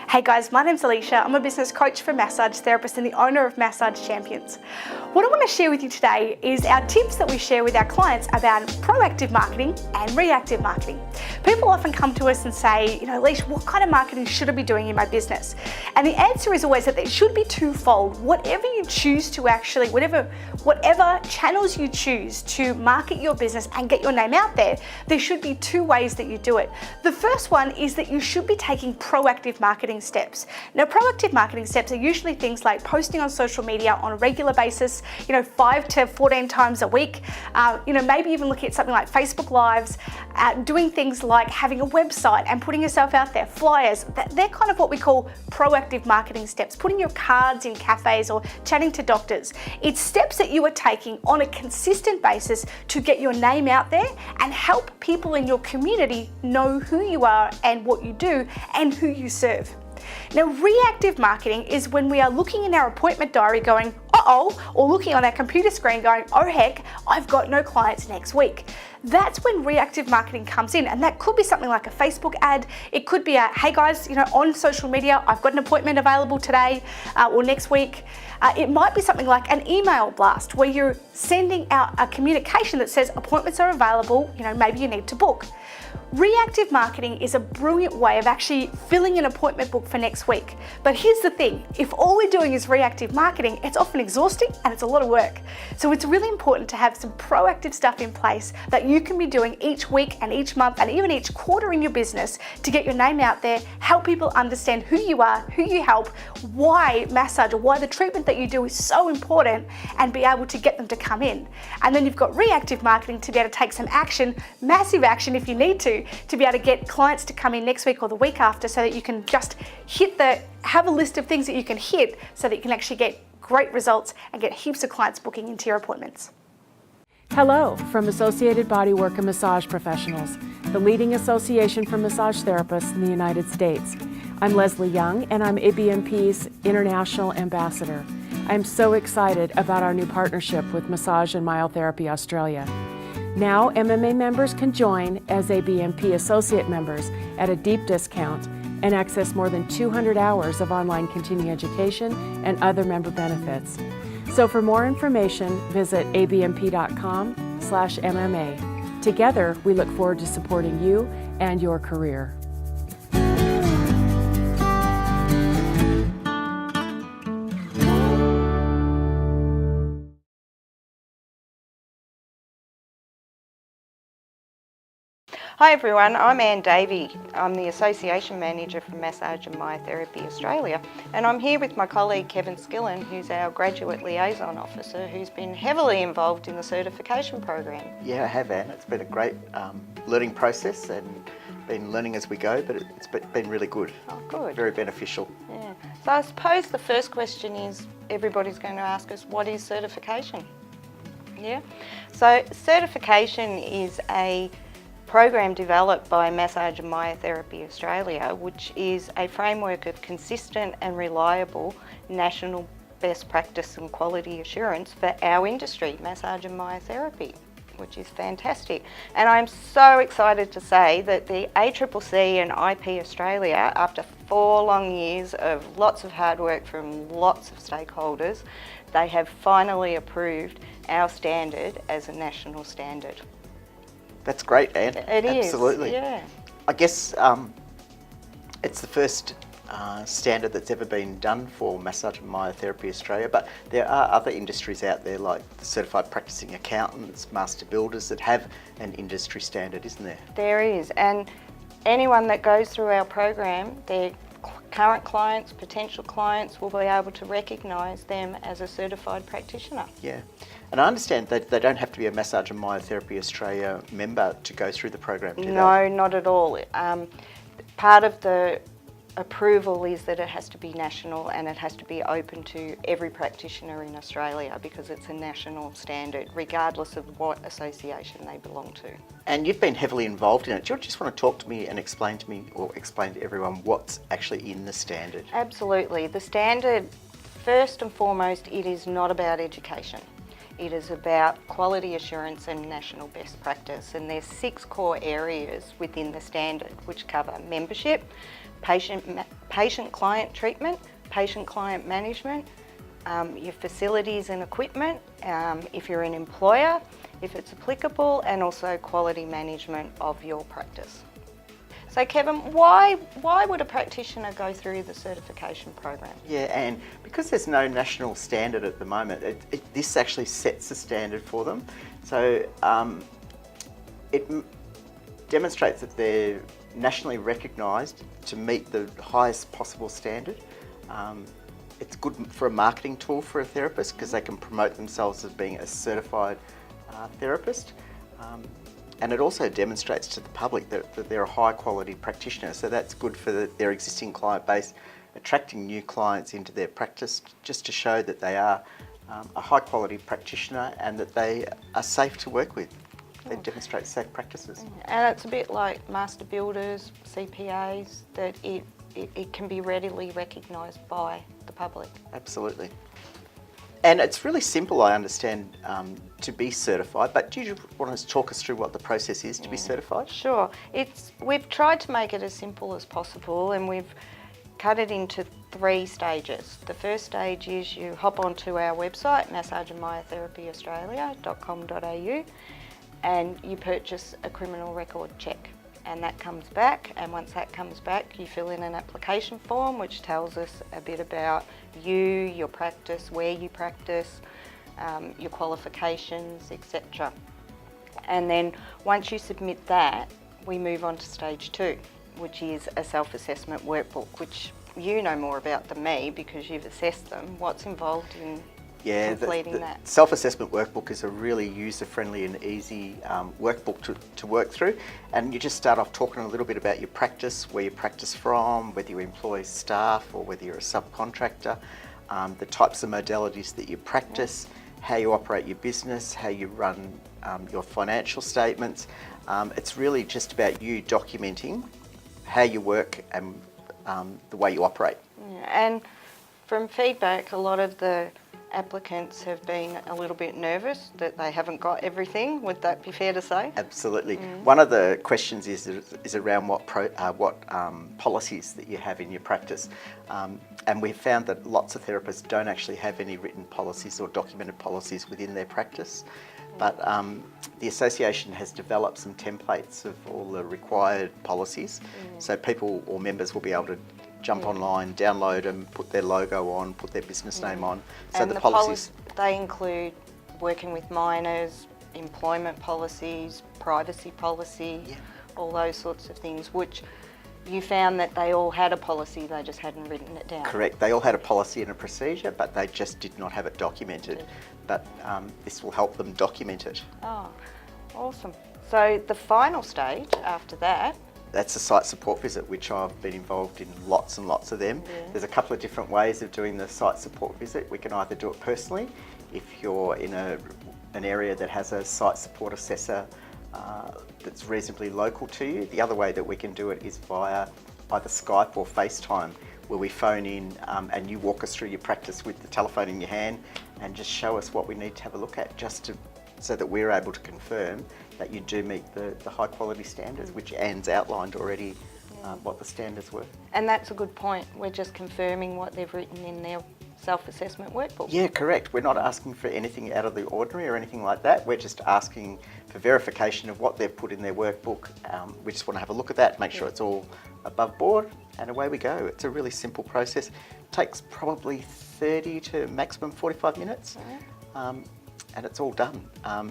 Hey guys, my name's Elicia. I'm a business coach for massage therapists and the owner of Massage Champions. What I want to share with you today is our tips that we share with our clients about proactive marketing and reactive marketing. People often come to us and say, Elicia, what kind of marketing should I be doing in my business? And the answer is always that it should be twofold. Whatever you choose to actually, whatever channels you choose to market your business and get your name out there should be two ways that you do it. The first one is that you should be taking proactive marketing steps. Now, proactive marketing steps are usually things like posting on social media on a regular basis, 5 to 14 times a week, maybe even looking at something like Facebook Lives, doing things like having a website and putting yourself out there, flyers. They're kind of what we call proactive marketing steps, putting your cards in cafes or chatting to doctors. It's steps that you are taking on a consistent basis to get your name out there and help people in your community know who you are and what you do and who you serve. Now, reactive marketing is when we are looking in our appointment diary going, uh-oh, or looking on our computer screen going, oh heck, I've got no clients next week. That's when reactive marketing comes in, and that could be something like a Facebook ad. It could be a, hey guys, on social media, I've got an appointment available today or next week. It might be something like an email blast where you're sending out a communication that says appointments are available, maybe you need to book. Reactive marketing is a brilliant way of actually filling an appointment book for next week. But here's the thing, if all we're doing is reactive marketing, it's often exhausting and it's a lot of work. So it's really important to have some proactive stuff in place that you can be doing each week and each month and even each quarter in your business to get your name out there, help people understand who you are, who you help, why massage or why the treatment that you do is so important, and be able to get them to come in. And then you've got reactive marketing to be able to take some action, massive action if you need to be able to get clients to come in next week or the week after, so that you can just have a list of things that you can hit so that you can actually get great results and get heaps of clients booking into your appointments. Hello from Associated Bodywork and Massage Professionals, the leading association for massage therapists in the United States. I'm Leslie Young and I'm ABMP's International Ambassador. I'm so excited about our new partnership with Massage and Myotherapy Australia. Now, MMA members can join as ABMP associate members at a deep discount and access more than 200 hours of online continuing education and other member benefits. So for more information, visit abmp.com/MMA. Together, we look forward to supporting you and your career. Hi everyone, I'm Davey. I'm the Association Manager for Massage and Myotherapy Australia, and I'm here with my colleague Kevin Skillen, who's our Graduate Liaison Officer, who's been heavily involved in the certification program. Yeah, I have, Anne. It's been a great learning process and been learning as we go, but it's been really good. Oh, good. Very beneficial. Yeah. So I suppose the first question is, everybody's going to ask us, what is certification? Yeah. So certification is a program developed by Massage and Myotherapy Australia, which is a framework of consistent and reliable national best practice and quality assurance for our industry, massage and myotherapy, which is fantastic. And I'm so excited to say that the ACCC and IP Australia, after 4 long years of lots of hard work from lots of stakeholders, they have finally approved our standard as a national standard. That's great, Anne. It is. Absolutely. Yeah. I guess it's the first standard that's ever been done for Massage and Myotherapy Australia, but there are other industries out there like the Certified Practicing Accountants, Master Builders that have an industry standard, isn't there? There is, and anyone that goes through our program, their current clients, potential clients, will be able to recognise them as a certified practitioner. Yeah. And I understand that they don't have to be a Massage and Myotherapy Australia member to go through the program, do they? No, not at all. Part of the approval is that it has to be national and it has to be open to every practitioner in Australia, because it's a national standard regardless of what association they belong to. And you've been heavily involved in it. Do you just want to talk to me and explain to me, or explain to everyone, what's actually in the standard? Absolutely. The standard, first and foremost, it is not about education. It is about quality assurance and national best practice, and there's 6 core areas within the standard which cover membership, patient-client treatment, patient-client management, your facilities and equipment, if you're an employer, if it's applicable, and also quality management of your practice. So Kevin, why would a practitioner go through the certification program? Yeah, and because there's no national standard at the moment, this actually sets the standard for them. So it demonstrates that they're nationally recognised to meet the highest possible standard. It's good for a marketing tool for a therapist because they can promote themselves as being a certified therapist. And it also demonstrates to the public that they're a high quality practitioner. So that's good for their existing client base, attracting new clients into their practice just to show that they are a high quality practitioner and that they are safe to work with. They demonstrate safe practices. And it's a bit like master builders, CPAs, that it can be readily recognised by the public. Absolutely. And it's really simple, I understand, to be certified, but do you want to talk us through what the process is to be certified? Sure. We've tried to make it as simple as possible, and we've cut it into 3 stages. The first stage is you hop onto our website, massageandmyotherapyaustralia.com.au, and you purchase a criminal record check. And that comes back, and once that comes back, you fill in an application form which tells us a bit about you, your practice, where you practice, your qualifications, etc. And then once you submit that, we move on to stage 2, which is a self-assessment workbook, which you know more about than me because you've assessed them. What's involved in completing that? The self-assessment workbook is a really user-friendly and easy workbook to work through, and you just start off talking a little bit about your practice, where you practice from, whether you employ staff or whether you're a subcontractor, the types of modalities that you practice, how you operate your business, how you run your financial statements. It's really just about you documenting how you work and the way you operate. And from feedback, a lot of the applicants have been a little bit nervous that they haven't got everything. Would that be fair to say? Absolutely. One of the questions is around what policies that you have in your practice. And we've found that lots of therapists don't actually have any written policies or documented policies within their practice. But the association has developed some templates of all the required policies. So people or members will be able to jump online, download them, put their logo on, put their business name on. So and the policies, they include working with minors, employment policies, privacy policy, all those sorts of things, which you found that they all had a policy, they just hadn't written it down. Correct. They all had a policy and a procedure, but they just did not have it documented. But this will help them document it. Oh, awesome. So the final stage after that, that's a site support visit, which I've been involved in lots and lots of them. There's a couple of different ways of doing the site support visit. We can either do it personally, if you're in an area that has a site support assessor that's reasonably local to you. The other way that we can do it is via either Skype or FaceTime, where we phone in and you walk us through your practice with the telephone in your hand and just show us what we need to have a look at, so that we're able to confirm that you do meet the high quality standards, which Anne's outlined already what the standards were. And that's a good point. We're just confirming what they've written in their self-assessment workbook. Yeah, correct. We're not asking for anything out of the ordinary or anything like that. We're just asking for verification of what they've put in their workbook. We just want to have a look at that, make sure it's all above board, and away we go. It's a really simple process. It takes probably 30 to maximum 45 minutes. And it's all done.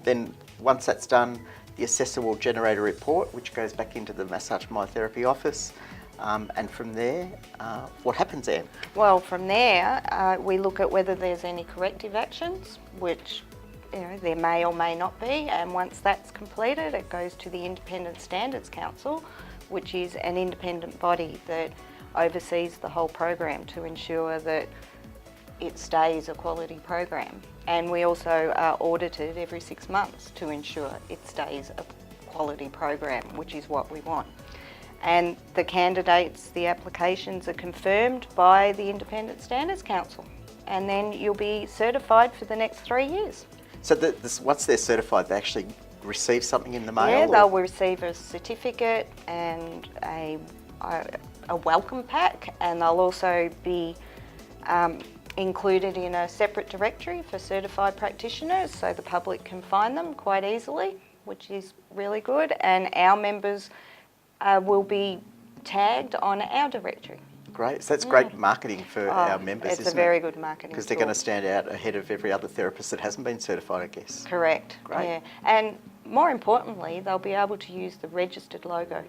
Then once that's done, the assessor will generate a report which goes back into the Massage Myotherapy office. And from there, what happens, Anne? Well, from there, we look at whether there's any corrective actions, which there may or may not be. And once that's completed, it goes to the Independent Standards Council, which is an independent body that oversees the whole program to ensure that it stays a quality program. And we also are audited every 6 months to ensure it stays a quality program, which is what we want. And the candidates, the applications are confirmed by the Independent Standards Council. And then you'll be certified for the next 3 years. So once they're certified, they actually receive something in the mail? Yeah, or? they'll receive a certificate and a welcome pack, and they'll also be included in a separate directory for certified practitioners, so the public can find them quite easily, which is really good, and our members will be tagged on our directory. Great. So that's great marketing for our members, isn't it? It's a very good marketing Because they're tool. going to stand out ahead of every other therapist that hasn't been certified, I guess. Correct. Great. Yeah. And more importantly, they'll be able to use the registered logo,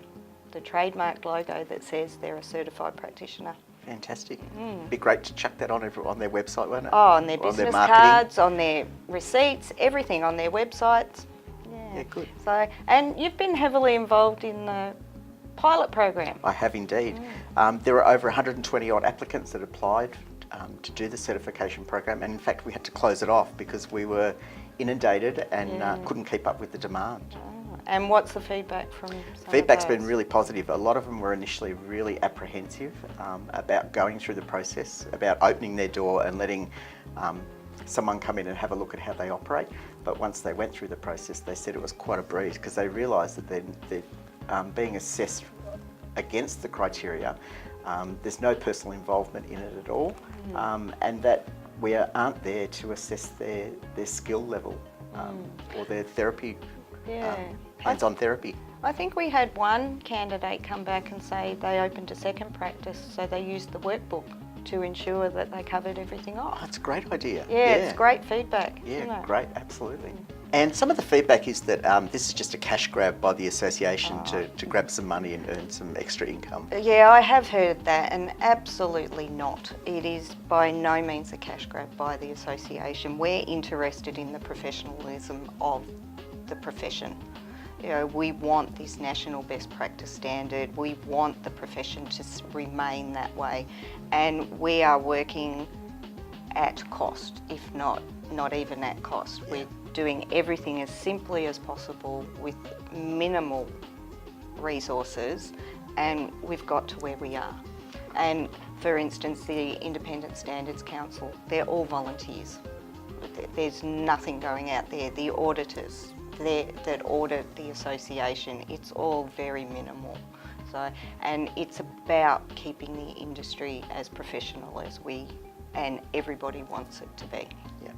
the trademarked logo that says they're a certified practitioner. Fantastic. It'd be great to chuck that on their website, won't it? Oh, on their Or business marketing. cards, on their receipts, everything on their websites. Yeah, good. So, and you've been heavily involved in the pilot program. I have indeed. There are over 120 odd applicants that applied to do the certification program, and in fact we had to close it off because we were inundated and couldn't keep up with the demand. And what's the feedback from some Feedback's of been those? really positive. A lot of them were initially really apprehensive about going through the process, about opening their door and letting someone come in and have a look at how they operate. But once they went through the process, they said it was quite a breeze because they realised that they're being assessed against the criteria. There's no personal involvement in it at all, and that we aren't there to assess their skill level or their therapy. Hands-on therapy. I think we had one candidate come back and say they opened a second practice, so they used the workbook to ensure that they covered everything Oh, off. that's a great idea. Yeah, it's great feedback. Yeah, isn't it? great, absolutely. And some of the feedback is that this is just a cash grab by the association to grab some money and earn some extra income. Yeah, I have heard that, and absolutely not. It is by no means a cash grab by the association. We're interested in the professionalism of the profession. You know, we want this national best practice standard. We want the profession to remain that way, and we are working at cost, if not even at cost. Yeah. We're doing everything as simply as possible with minimal resources, and we've got to where we are. And for instance, the Independent Standards Council, they're all volunteers. There's nothing going out there. The auditors that audit the association, it's all very minimal. So, and it's about keeping the industry as professional as we and everybody wants it to be. Yeah.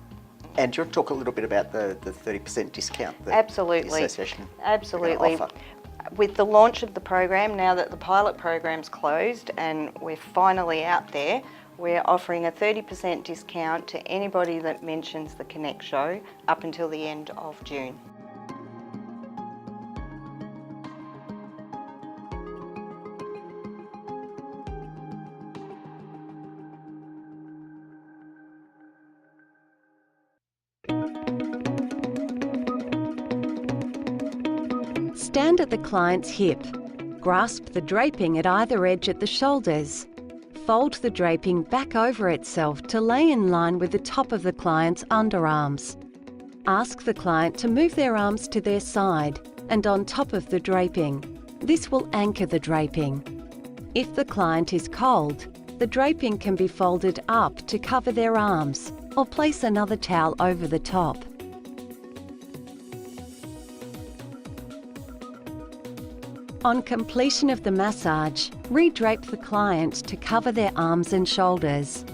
And do you want to talk a little bit about the 30% discount that Absolutely. the association Absolutely. offer? With the launch of the program, now that the pilot program's closed and we're finally out there, we're offering a 30% discount to anybody that mentions the Connect show up until the end of June. Stand at the client's hip. Grasp the draping at either edge at the shoulders. Fold the draping back over itself to lay in line with the top of the client's underarms. Ask the client to move their arms to their side and on top of the draping. This will anchor the draping. If the client is cold, the draping can be folded up to cover their arms or place another towel over the top. On completion of the massage, re-drape the client to cover their arms and shoulders.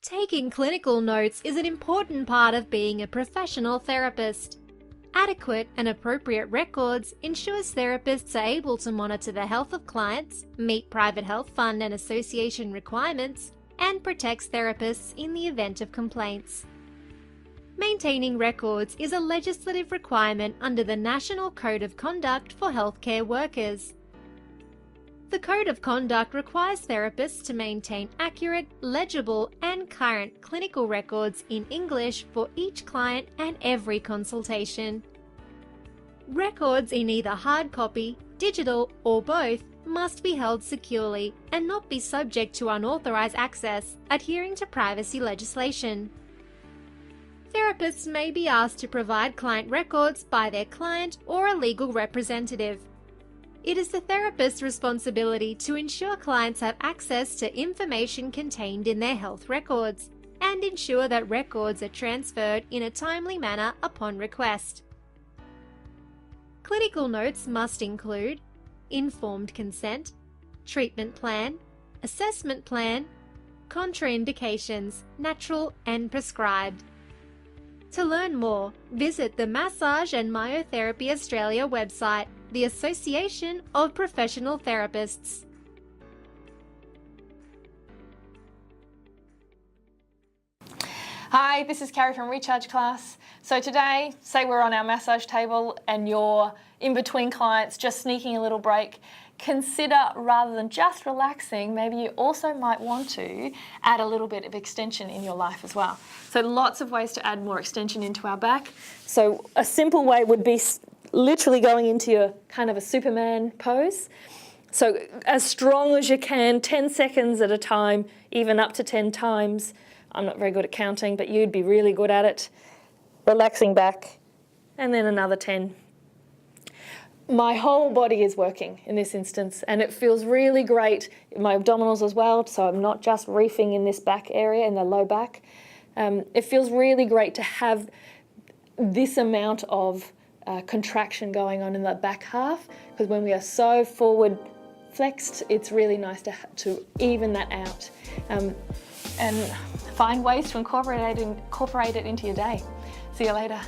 Taking clinical notes is an important part of being a professional therapist. Adequate and appropriate records ensures therapists are able to monitor the health of clients, meet private health fund and association requirements, and protects therapists in the event of complaints. Maintaining records is a legislative requirement under the National Code of Conduct for Healthcare Workers. The Code of Conduct requires therapists to maintain accurate, legible, and current clinical records in English for each client and every consultation. Records in either hard copy, digital, or both must be held securely and not be subject to unauthorized access, adhering to privacy legislation. Therapists may be asked to provide client records by their client or a legal representative. It is the therapist's responsibility to ensure clients have access to information contained in their health records and ensure that records are transferred in a timely manner upon request. Clinical notes must include informed consent, treatment plan, assessment plan, contraindications, natural and prescribed. To learn more, visit the Massage and Myotherapy Australia website, the Association of Professional Therapists. Hi, this is Carrie from Recharge Class. So today, say we're on our massage table and you're in between clients, just sneaking a little break. Consider, rather than just relaxing, maybe you also might want to add a little bit of extension in your life as well. So lots of ways to add more extension into our back. So a simple way would be literally going into your kind of a Superman pose. So as strong as you can, 10 seconds at a time, even up to 10 times. I'm not very good at counting, but you'd be really good at it. Relaxing back, and then another 10. My whole body is working in this instance, and it feels really great. My abdominals as well, so I'm not just reefing in this back area, in the low back. It feels really great to have this amount of contraction going on in the back half, because when we are so forward flexed, it's really nice to even that out. And find ways to incorporate it into your day. See you later.